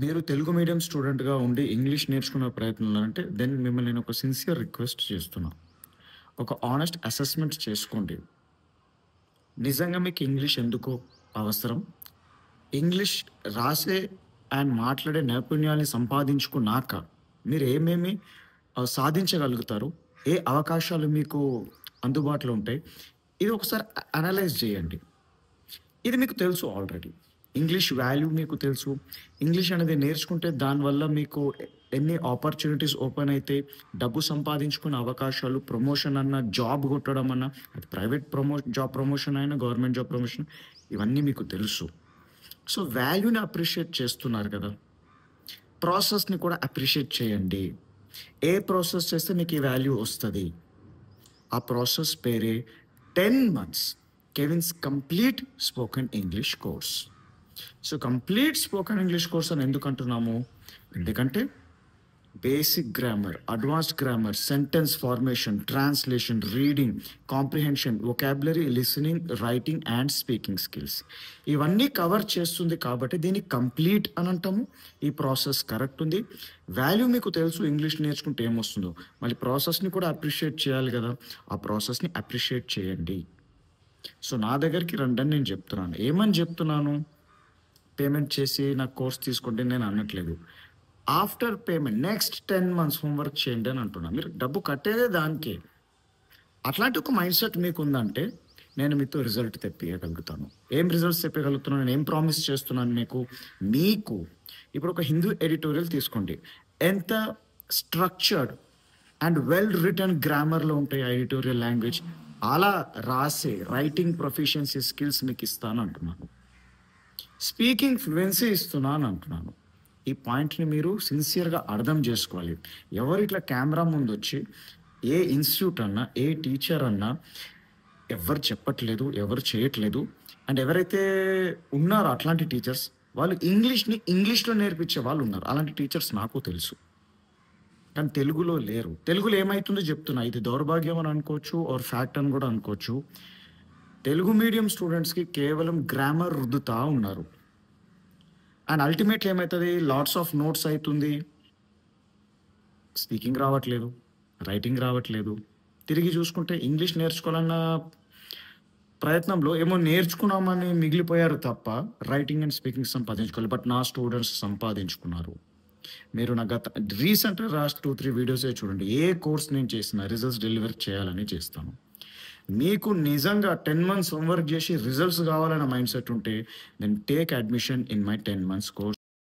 మీరు తెలుగు మీడియం స్టూడెంట్‌గా ఉండి ఇంగ్లీష్ నేర్చుకునే ప్రయత్నంలో అంటే దెన్ మిమ్మల్ని నేను ఒక సిన్సియర్ రిక్వెస్ట్ చేస్తున్నా. ఒక హానెస్ట్ అసెస్‌మెంట్ చేసుకోండి. నిజంగా మీకు ఇంగ్లీష్ ఎందుకు అవసరం? ఇంగ్లీష్ రాసే అండ్ మాట్లాడే నైపుణ్యాల్ని సంపాదించుకున్నాక మీరు ఏమేమి సాధించగలుగుతారు? ఏ అవకాశాలు మీకు అందుబాటులో ఉంటాయి? ఇది ఒకసారి అనలైజ్ చేయండి. ఇది మీకు తెలుసు ఆల్రెడీ. ఇంగ్లీష్ వాల్యూ మీకు తెలుసు. ఇంగ్లీష్ అనేది నేర్చుకుంటే దానివల్ల మీకు ఎన్ని ఆపర్చునిటీస్ ఓపెన్ అయితాయి. డబ్బు సంపాదించుకునే అవకాశాలు, ప్రమోషన్ అన్నా, జాబ్ కొట్టడం అన్నా, అది ప్రైవేట్ జాబ్ ప్రమోషన్ అయినా, గవర్నమెంట్ జాబ్ ప్రమోషన్ ఇవన్నీ మీకు తెలుసు. సో, వాల్యూని అప్రిషియేట్ చేస్తున్నారు కదా! ప్రాసెస్‌ని కూడా అప్రిషియేట్ చేయండి. ఏ ప్రాసెస్ చేస్తే మీకు ఈ వాల్యూ వస్తది? ఆ ప్రాసెస్ పేరే 10 months Kevin's complete spoken English course. So, complete spoken English course అని ఎందుకంటున్నాము? ఎందుకంటే basic grammar, advanced grammar, sentence formation, translation, reading, comprehension, vocabulary, listening, writing and speaking skills ఇవన్నీ కవర్ చేస్తుంది కాబట్టి దీన్ని కంప్లీట్ అని అంటాము. ఈ ప్రాసెస్ కరెక్ట్ ఉంది. వాల్యూ మీకు తెలుసు ఇంగ్లీష్ నేర్చుకుంటే ఏమొస్తుందో. మళ్ళీ ప్రాసెస్‌ని కూడా అప్రిషియేట్ చేయాలి గదా! ఆ ప్రాసెస్‌ని అప్రిషియేట్ చేయండి. సో, నా దగ్గరికి రండని నేను చెప్తున్నాను. ఏమని చెప్తున్నాను? పేమెంట్ చేసి నాకు కోర్స్ తీసుకోండి నేను అనట్లేదు. After payment next 10 months homework చేయండి అని అంటున్నా. మీరు డబ్బు కట్టేదే దానికే. అట్లాంటి ఒక మైండ్‌సెట్ మీకుందంటే, నేను మీతో రిజల్ట్ తెప్పియగలుగుతాను. ఏం రిజల్ట్స్ తెప్పగలుగుతున్నాను? నేను ఏం ప్రామిస్ చేస్తున్నాను మీకు ఇప్పుడు ఒక హిందూ ఎడిటోరియల్ తీసుకోండి. ఎంత స్ట్రక్చర్డ్ అండ్ వెల్ రిటెన్ గ్రామర్‌లో ఉంటాయి ఆ ఎడిటోరియల్ లాంగ్వేజ్. అలా రాసే రైటింగ్ ప్రొఫిషియన్సీ స్కిల్స్ మీకిస్తాను అంటున్నాను. స్పీకింగ్ ఫ్లూయెన్సీ ఇస్తున్నాను అంటున్నాను. ఈ పాయింట్‌ని మీరు సిన్సియర్‌గా అర్థం జేసుకోవాలి. ఎవరు ఇట్లా కెమెరా ముందొచ్చి ఏ ఇన్‌స్టిట్యూట్ అన్నా, ఏ టీచర్ అన్నా ఎవ్వరు చెప్పట్లేదు, ఎవరు చేయట్లేదు. అండ్ ఎవరైతే ఉన్నారో అట్లాంటి టీచర్స్ వాళ్ళు ఇంగ్లీష్‌ని ఇంగ్లీష్‌లో నేర్పించే వాళ్ళున్నారు. అలాంటి టీచర్స్ నాకు తెలుసు. కానీ తెలుగులో లేరు. తెలుగులో ఏమైతుందో జెప్తున్నా. ఇది దౌర్భాగ్యం అని అనుకోవచ్చు ఆర్ ఫ్యాక్ట్ అని గూడా అనుకోవచ్చు. తెలుగు మీడియం స్టూడెంట్స్‌కి కేవలం గ్రామర్ రుద్దుతా ఉన్నారు. అండ్ అల్టిమేట్‌లీ ఏమైతది? లాట్స్ ఆఫ్ నోట్స్ అయితుంది. స్పీకింగ్ రావట్లేదు. రైటింగ్ రావట్లేదు. తిరిగి చూసుకుంటే ఇంగ్లీష్ నేర్చుకోవాలన్న ప్రయత్నంలో ఏమో నేర్చుకున్నామని మిగిలిపోయారు తప్ప రైటింగ్ అండ్ స్పీకింగ్ సంపాదించుకోలేదు. బట్ నా స్టూడెంట్స్ సంపాదించుకున్నారు. మీరు నా గత రీసెంట్‌గా లాస్ట్ 2, 3 వీడియోసే చూడండి. ఏ కోర్స్ నేను చేసినా రిజల్ట్స్ డెలివర్ చేయాలని చేస్తాను. మీకు నిజంగా 10 మంత్స్ హోంవర్క్ జేసి రిజల్ట్స్ గావాలన్న మైండ్‌సెట్ ఉంటే then take admission in my 10 months course.